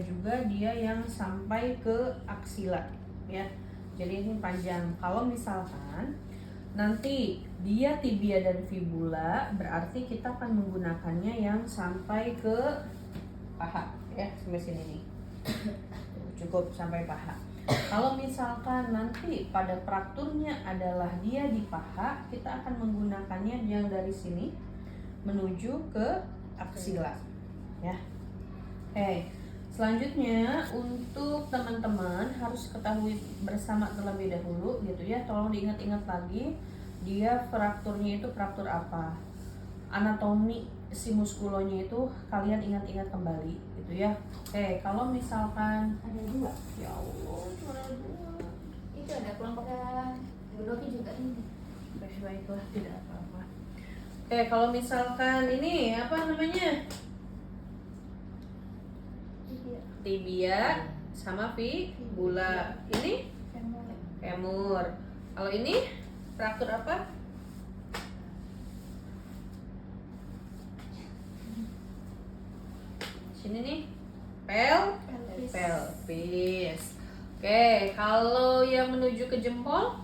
juga dia yang sampai ke aksila ya. Jadi ini panjang. Kalau misalkan nanti dia tibia dan fibula, berarti kita akan menggunakannya yang sampai ke paha ya, sampai sini nih. Cukup sampai paha. Kalau misalkan nanti pada frakturnya adalah dia di paha, kita akan menggunakannya yang dari sini menuju ke aksila ya. Selanjutnya untuk teman-teman harus ketahui bersama terlebih dahulu gitu ya. Tolong diingat-ingat lagi dia frakturnya itu fraktur apa. Anatomi si muskulonya itu kalian ingat-ingat kembali gitu ya. Kalau misalkan Ada 2. ya Allah, cuma ada 2. Itu ada kelompoknya Budoki juga ini. Baiklah, tidak apa-apa. Kalau misalkan ini apa namanya? Tibia sama fibula. Ini femur. Kalau ini fraktur apa? Sini nih. Pelvis. Kalau yang menuju ke jempol?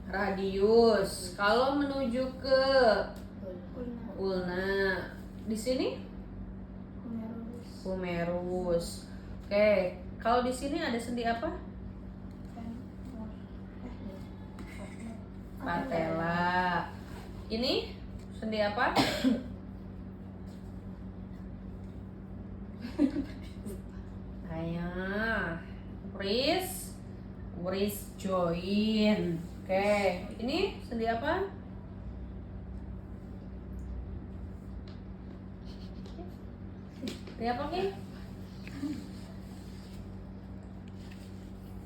Radius. Kalau menuju ke ulna, di sini humerus. Kalau di sini ada sendi apa? Patella. Ini sendi apa? Wrist joint. Ini sendi apa? Sendi apa nih?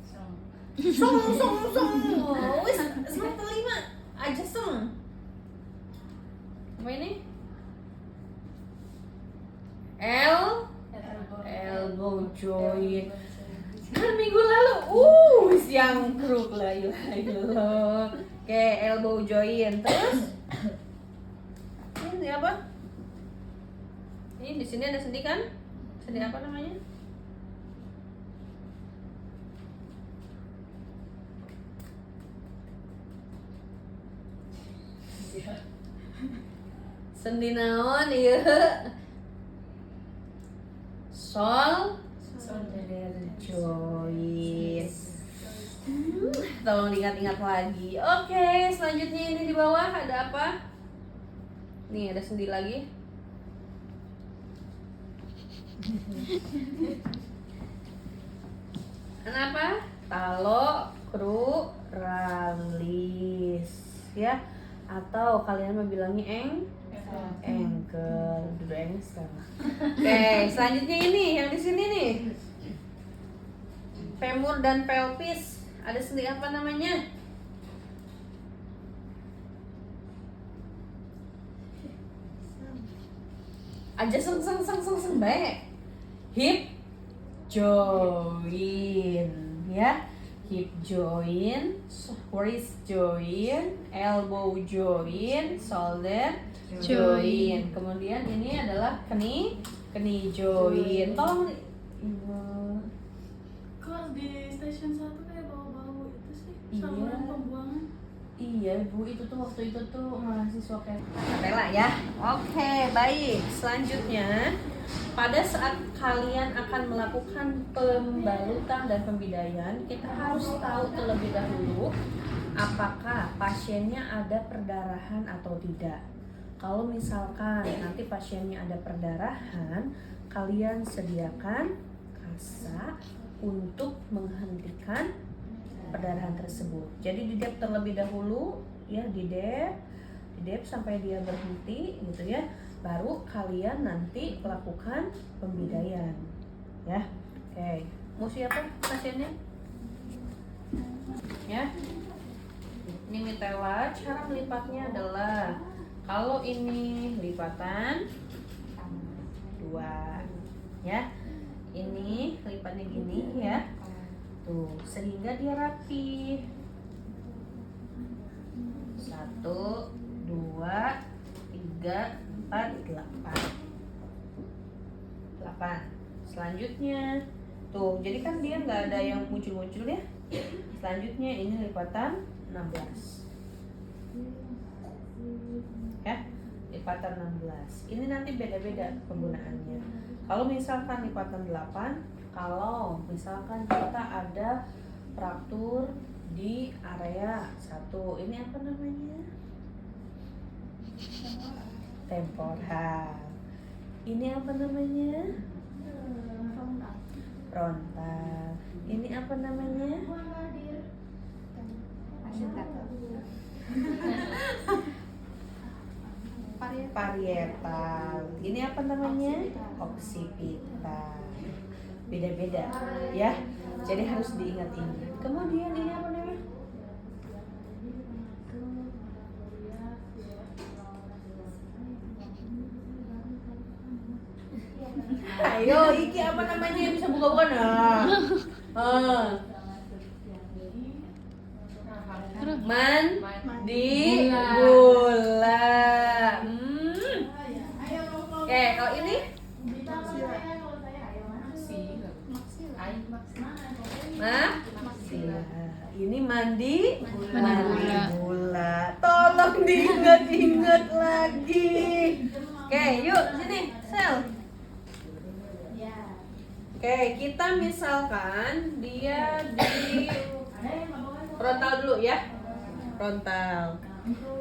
Song. Wis, semua terlima. Aja song. Apa ini? Elbow joint. Kan minggu lalu, siang kruk lah, ilah. Elbow joint. Terus ini apa? Ini di sini ada sendi kan? Sendi apa namanya? Sendi naon ieu? Shoulder joint. Tolong diingat-ingat lagi. Selanjutnya ini di bawah ada apa? Nih ada sendi lagi. Kenapa? Talocruralis ya, atau kalian mau bilangnya ankle. Duduk yang sekarang. Selanjutnya ini yang di sini nih. Femur dan pelvis. Ada sendi apa namanya? Aja seng baik. Hip joint ya. Hip joint, wrist joint, elbow joint, shoulder joint. Kemudian ini adalah knie joint. Tolong Ibu. Kok di stasiun 1 kayak bau-bau itu sih? Iya. Saluran pembuangan. Iya Bu, itu tuh waktu itu tuh mahasiswa kayak Patella ya. Baik. Selanjutnya pada saat kalian akan melakukan pembalutan dan pembidaian, kita harus tahu terlebih dahulu apakah pasiennya ada perdarahan atau tidak. Kalau misalkan nanti pasiennya ada perdarahan, kalian sediakan kasa untuk menghentikan perdarahan tersebut. Jadi didep terlebih dahulu ya, didep sampai dia berhenti gitu ya. Baru kalian nanti lakukan pembidaian ya. Mau siapa pasiennya? Ya. Ini mitella. Cara melipatnya adalah kalau ini lipatan 2 ya. Ini lipatnya gini ya. Tuh, sehingga dia rapi. 1, 2, 3, 4, 8. Selanjutnya tuh, jadi kan dia nggak ada yang muncul-muncul ya. Selanjutnya ini lipatan 16 ya, lipatan 16. Ini nanti beda-beda penggunaannya. Kalau misalkan lipatan 8, kalau misalkan kita ada fraktur di area 1, ini apa namanya? Temporal. Ini apa namanya? Frontal. Ini apa namanya? Parietal. Ini apa namanya? Occipital. Beda-beda ya. Jadi harus diingat-ingat. Kemudian ini apa namanya? Ayo, iki apa namanya yang bisa buka-buka nah? Mandibula. Oke, kalau ini? Maksila. Ini mandibula. Tolong diingat-ingat lagi. Oke, yuk sini, Sel. Oke, kita misalkan dia di frontal dulu ya. Frontal.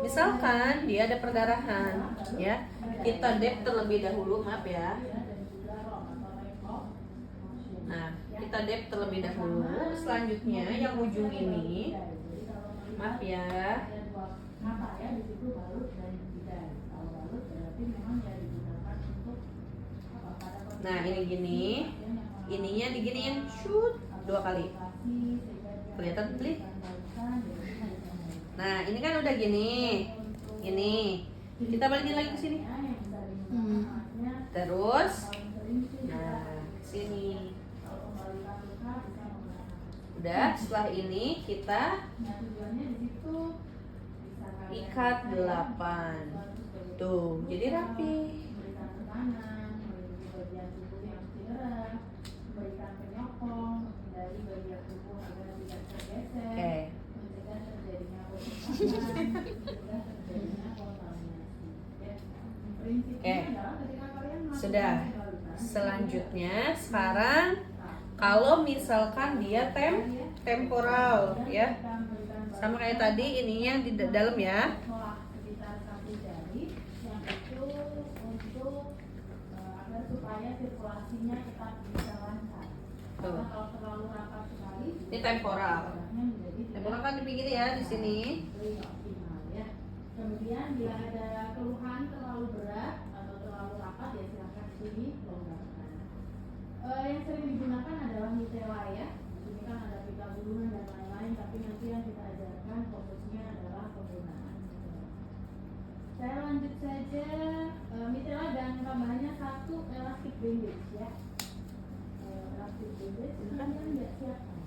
Misalkan dia ada perdarahan ya. Kita dep terlebih dahulu, maaf ya. Nah, kita dep terlebih dahulu. Selanjutnya yang ujung ini, maaf ya. Nah, ini gini. Ininya diginiin shoot 2 kali. Kelihatan klik. Nah, ini kan udah gini. Gini. Kita balikin lagi ke sini. Terus nah, sini. Udah, setelah ini kita ikat 8. Tuh, jadi rapi. Oke. Oke. Sudah. Selanjutnya sekarang kalau misalkan dia temporal ya. Sama kayak tadi, ininya di dalam ya. Tuh. Ini temporal. Temporal kan di pinggir ya, di sini. Kemudian bila ada keluhan terlalu berat atau terlalu rapat ya silakan dilonggarkan. Yang sering digunakan adalah mitela ya. Ini kan ada pita gulungan dan lain-lain, tapi nanti yang kita ajarkan fokusnya adalah penggunaan. Saya lanjut saja. Mitela dan tambahannya 1 elastic bandage ya. Elastic bandage ini kan yang tidak siapkan.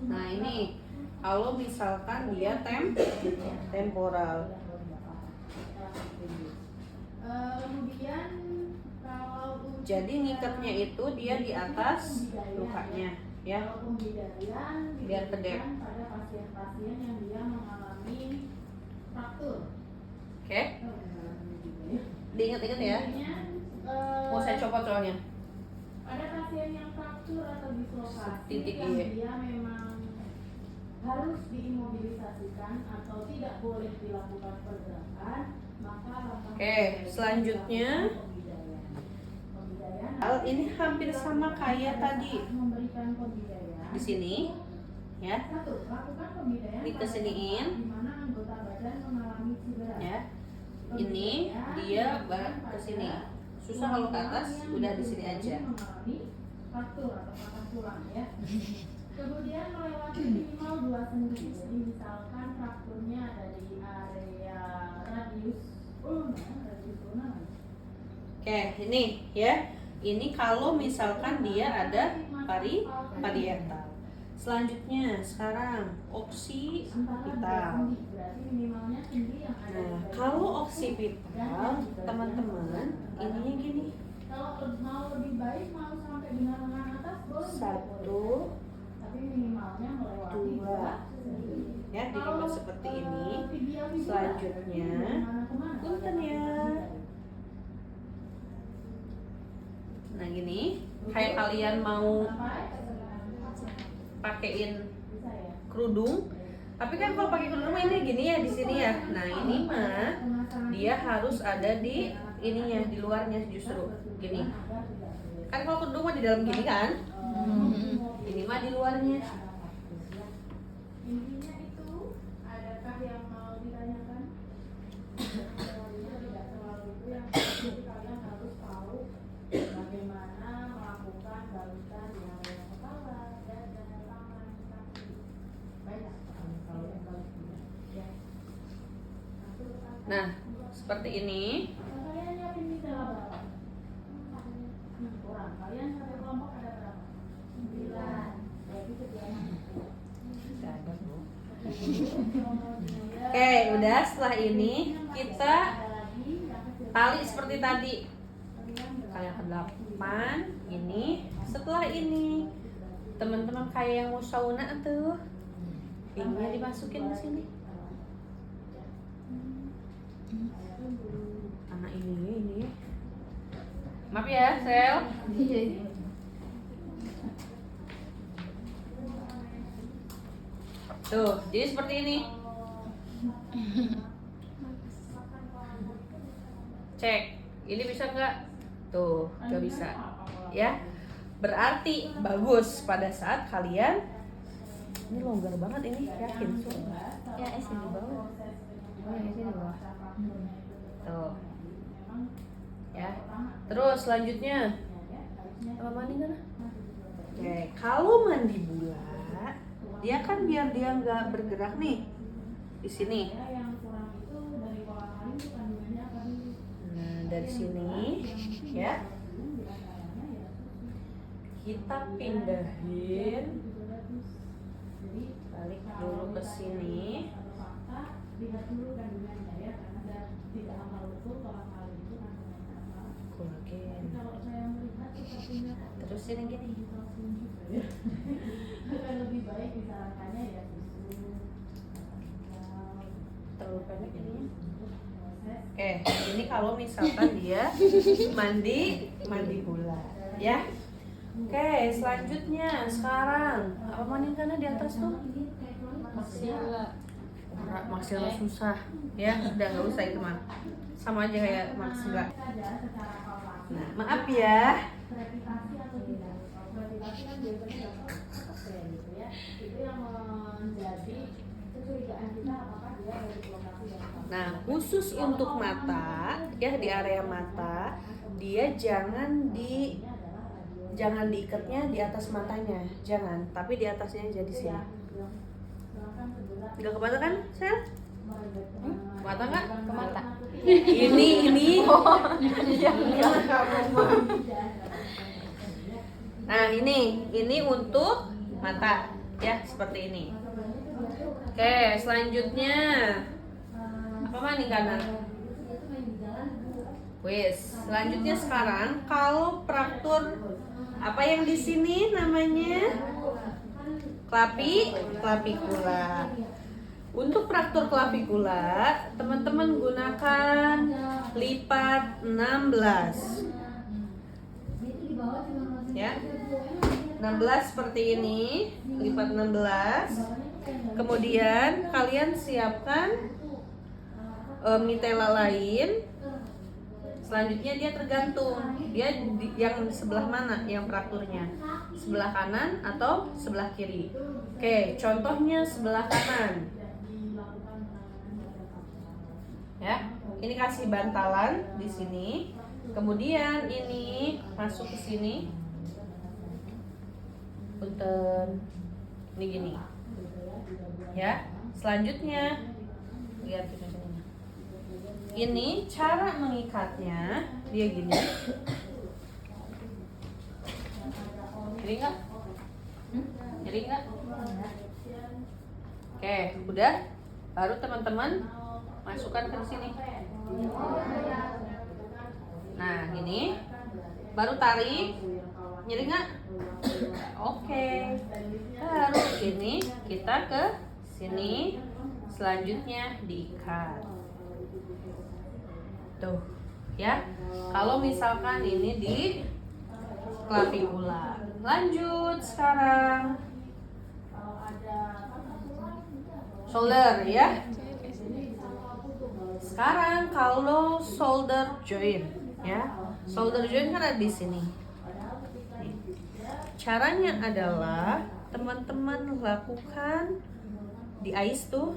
Nah, ini kalau misalkan dia temporal. Kemudian kalau jadi ngikatnya itu dia di atas lukanya ya. Biar kedep. Pada pasien-pasien yang dia mengalami fraktur. Oke. Diingat-ingat ya. Mau saya copot soalnya. Ada pasien yang fraktur atau dislokasi Titik yang iya. dia memang harus diimobilisasikan atau tidak boleh dilakukan pergerakan, maka langkah selanjutnya hal ini hampir sama kayak tadi. Memberikan pembidayaan Di sini ya. Satu, lakukan pembidayaan Dikesiniin di mana anggota badan mengalami cedera. ya. Ini dia ke sini. Susah kalau ke atas, udah di sini aja. Mengalami fraktur atau patah tulang ya. Kemudian melewati minimal 2 sendi. Jadi misalkan frakturnya ada di area radius ulna. Oke, ini ya. Ini kalau misalkan dia ada parietal. Selanjutnya sekarang occipital. Nah, kalau occipital teman-teman ininya gini. 1, tapi minimalnya melewati 2. Ya, diikat seperti ini. Selanjutnya, punten ya. Nah gini, kayak kalian mau pakein kerudung, tapi kan kalau pakai kerudung ini gini ya di sini ya. Nah ini mah dia harus ada di ininya, di luarnya justru gini. Kan kalau kerudung mah di dalam gini kan, ini mah di luarnya. Intinya itu, adakah yang mau ditanyakan? Tidak terlalu itu yang jadi kalian harus tahu bagaimana melakukan balutan di area kepala, dada, tangan, kaki. Banyak kalau yang balut ya. Nah seperti ini. Kalian nyiapin mitela berapa? Kurang. Kalian satu kelompok ada berapa? 9. Berarti sedianya. Oke, udah setelah ini kita tali seperti tadi. Kalian ke 8 ini. Setelah ini teman-teman kayak yang mau sauna tuh, ininya dimasukin ke sini. Anak ini. Maaf ya, Sel. Tuh, jadi seperti ini. Cek, ini bisa nggak? Tuh, nggak bisa. Ya, berarti bagus pada saat kalian. Ini longgar banget ini, yakin sih. Ya, di bawah. Oh, di bawah. Tuh. Ya. Terus selanjutnya. Apa mandi kan? Oke, kalau mandi bulat, dia kan biar dia nggak bergerak nih di sini. Nah dari sini ya kita pindahin, balik dulu ke sini. Kolagen. Terus ini gini. Lebih baik disarankannya ya Terlalu pendek jadinya. Oke, ini kalau misalkan dia mandi bulat, ya. Oke, selanjutnya sekarang apa mandi karena di atas tuh? Maksila susah, ya. Udah nggak usah itu mah. Sama aja kayak maksila. Nah, maaf ya. Nah, khusus untuk mata, ya di area mata, dia jangan diikatnya di atas matanya, jangan, tapi di atasnya aja di sini. Nggak ke mata kan, Sel? Ke mata nggak? Ke mata. Ini. Nah, ini untuk mata, ya seperti ini. Oke, selanjutnya apa mani kanan? Wes, selanjutnya sekarang kalau fraktur apa yang di sini namanya klavikula. Untuk fraktur klavikula, teman-teman gunakan lipat 16. Ya. 16 seperti ini, lipat 16. Kemudian kalian siapkan mitela lain. Selanjutnya dia tergantung dia yang sebelah mana yang frakturnya, sebelah kanan atau sebelah kiri. Oke, contohnya sebelah kanan. Ya, ini kasih bantalan di sini. Kemudian ini masuk ke sini. Punten. Ini gini. Ya, selanjutnya lihat ini cara mengikatnya dia gini. Jadi nggak? Jadi nggak? Oke, udah. Baru teman-teman masukkan ke sini. Nah, ini baru tarik. Nyeri nggak? Oke. Baru ini kita ke sini. Selanjutnya diikat. Tuh, ya. Kalau misalkan ini di clavicula. Lanjut sekarang. Shoulder ya. Sekarang kalau shoulder joint ya. Shoulder joint kan ada di sini. Caranya adalah teman-teman lakukan di ice tuh.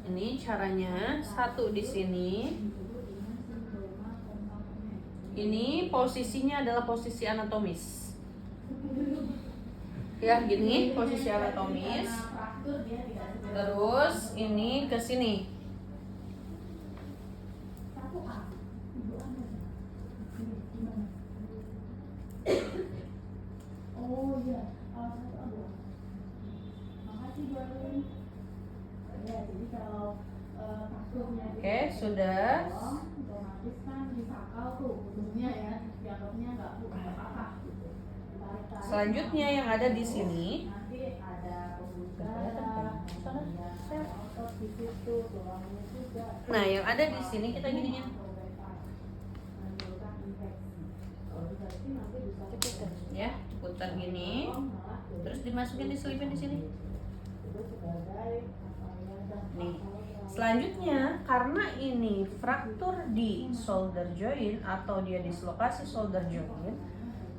Ini caranya, satu di sini. Ini posisinya adalah posisi anatomis. Ya, gini posisi anatomis. Terus ini ke sini. Oh iya, makasih Bu Alun. Ya, jadi kalau kasurnya Oke, sudah. otomatis kan disakal tuh ujungnya ya, dianggapnya nggak apa-apa gitu. Tarik-tarik. Selanjutnya yang ada di sini. Nanti ada pembuluh otot di situ, tulangnya juga. Nah, yang ada di sini kita gininya. Ya, putar gini. Terus dimasukin, diselipin di sini. Nih. Selanjutnya, karena ini fraktur di shoulder joint atau dia dislokasi shoulder joint,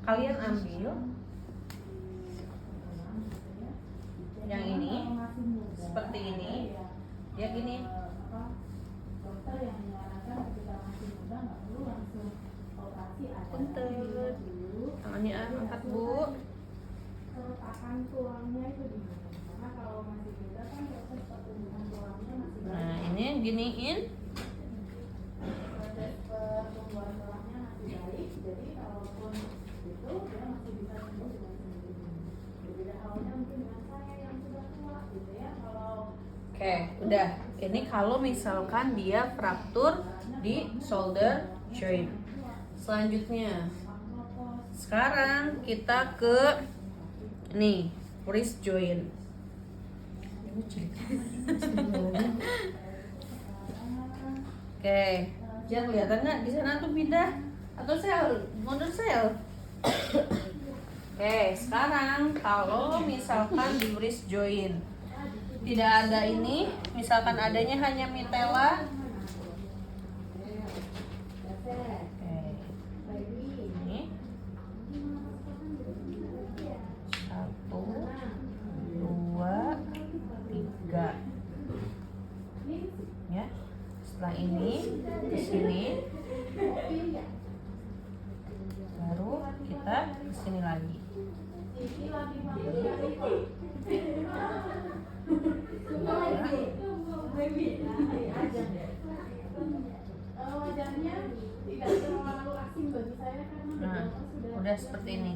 kalian ambil yang ini seperti ini. Ya gini. Dokter yang menyarankan ketika masih muda nggak perlu langsung operasi, ada Punten. Tangannya angkat, Bu. keretakan tulangnya itu di mana? Karena kalau masih muda kan proses pertumbuhan tulangnya masih Nah, ini giniin. proses pertumbuhan tulangnya masih baik, jadi kalaupun itu dia masih bisa tumbuh dengan sendirinya. Berbeda halnya mungkin dengan saya yang sudah tua gitu ya. Kalau Oke, udah. Ini kalau misalkan dia fraktur di shoulder joint. Selanjutnya, sekarang kita ke nih, wrist joint. Oke, jangan kelihatan nggak di sana tuh pindah atau sel, mundur sel. Oke, sekarang kalau misalkan di wrist joint tidak ada ini, misalkan adanya hanya mitela. Oke, ini 1, 2, 3. Ya, setelah ini ke sini, baru kita ke sini lagi. wajahnya tidak terlalu asing bagi saya karena Nah, udah seperti ini.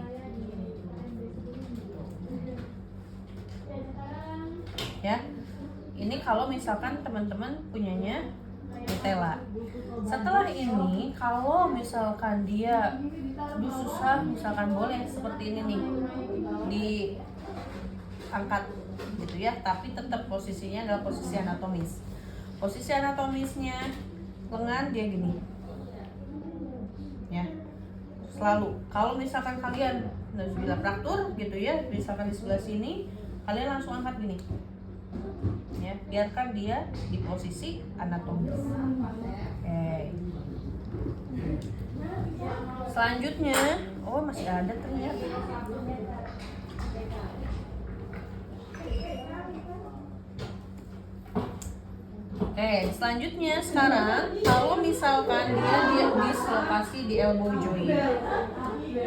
Ya, ini kalau misalkan teman-teman punyanya mitela. Setelah ini, kalau misalkan dia susah, misalkan boleh seperti ini nih, diangkat gitu ya, tapi tetap posisinya adalah posisi anatomis. Posisi anatomisnya lengan dia gini, ya, selalu. Kalau misalkan kalian bila fraktur gitu ya, misalkan di sebelah sini, kalian langsung angkat gini. Ya, biarkan dia di posisi anatomis. Oke. Selanjutnya, oh masih ada ternyata. Oke, selanjutnya sekarang kalau misalkan dia dislokasi di elbow joint,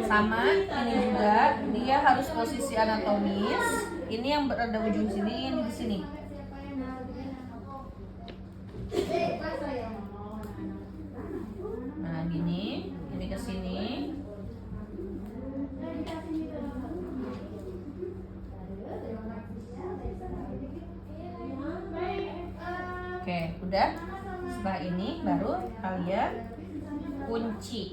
sama ini juga dia harus posisi anatomis. Ini yang berada ujung sini, ini di sini. Nah, gini, ini ke sini. Oke, udah. Setelah ini baru kalian kunci.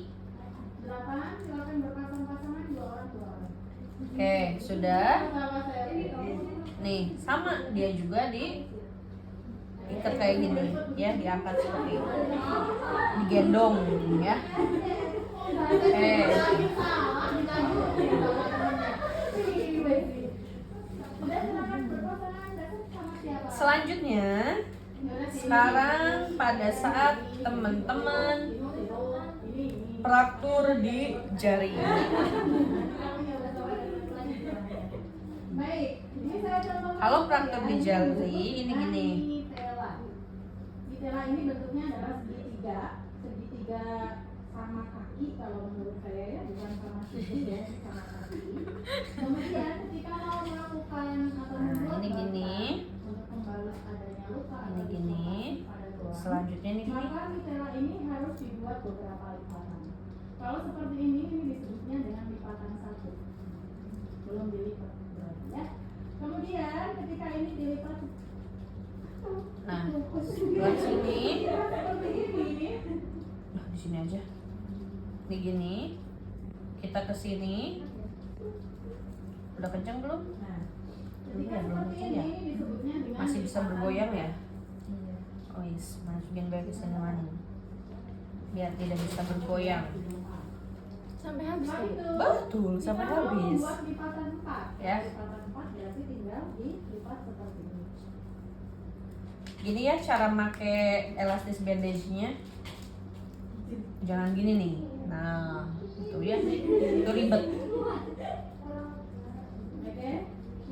8, silakan berpasang-pasangan 2 orang 2 orang. Oke, sudah. Sama saya. Nih, sama dia juga ikat kayak gini, ya, diangkat seperti itu. Digendong ya. Oke. Selanjutnya, sekarang pada saat teman-teman fraktur di jari. Baik, ini saya contohkan. Kalau fraktur di jari ini gini. Mitela ini bentuknya adalah segitiga sama kaki kalau menurut saya ya, bukan sama sisi ya, sama kaki. Kemudian ketika mau melakukan atau membuat ini gini. untuk membalas adanya luka Ini atau gini. inflamasi pada tulang, Selanjutnya ini gini. maka mitela ini harus dibuat beberapa lipatan. Kalau seperti ini disebutnya dengan lipatan 1. Belum dilipat berarti ya. Kemudian ketika ini dilipat, Nah, buat sini. seperti ini. Nah, di sini aja. Ini gini. Kita ke sini. Udah kenceng belum? Nah, Belum ketika ya, belum seperti kenceng ya. ini disebutnya dengan Masih bisa lipatan bergoyang ya? Iya. Oh yes, masukin baik ke sini mana? Biar tidak bisa bergoyang. Sampai habis Setelah ya? itu, Betul, sampai kita mau habis. membuat lipatan 4. Ya. Lipatan 4 berarti tinggal dilipat seperti ini. Gini ya cara make elastis bandage-nya. Jangan gini nih. Nah, itu ya. Itu ribet. Oke,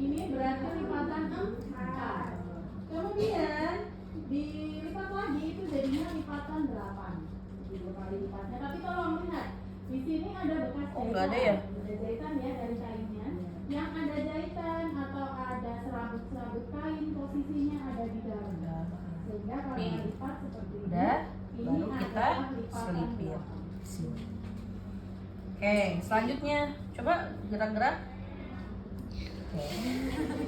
ini berarti lipatan 4. Kemudian dilipat lagi itu jadinya lipatan 8. 3 kali lipatnya. Tapi tolong lihat, di sini ada bekas Oh, nggak ada ya? Ada jahitan ya dari kainnya. Yang ada jahitan atau ada serabut-serabut kain posisinya ada di dalam. Sehingga kalau Nih. lipat seperti ini. Udah, ini baru kita adalah lipatan selipir. 8. Sini. Oke, selanjutnya coba gerak-gerak. Oke.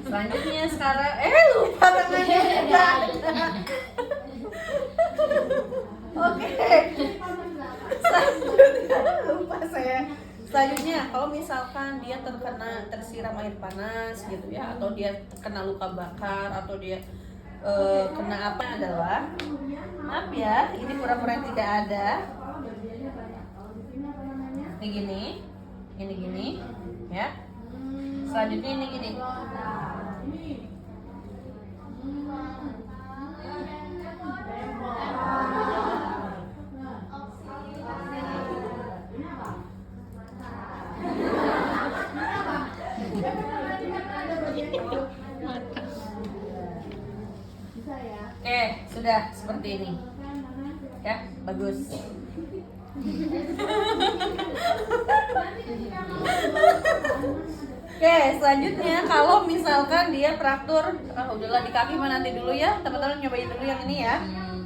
Selanjutnya sekarang lupa tangannya. Oke. Lipatan 8. Selanjutnya lupa saya. Selanjutnya kalau misalkan dia tersiram air panas gitu ya, atau dia kena luka bakar, atau dia kena apa adalah, maaf ya, ini pura-pura tidak ada. Kalau bagiannya banyak. Kalau di sini apa namanya? Ini gini, ya. Selanjutnya ini gini. Ini. Ini apa? Bisa ya? Oke, sudah seperti ini. Ya, bagus. Oke, selanjutnya kalau misalkan dia fraktur, udahlah di kaki mah nanti dulu ya, teman-teman nyobain dulu yang ini ya.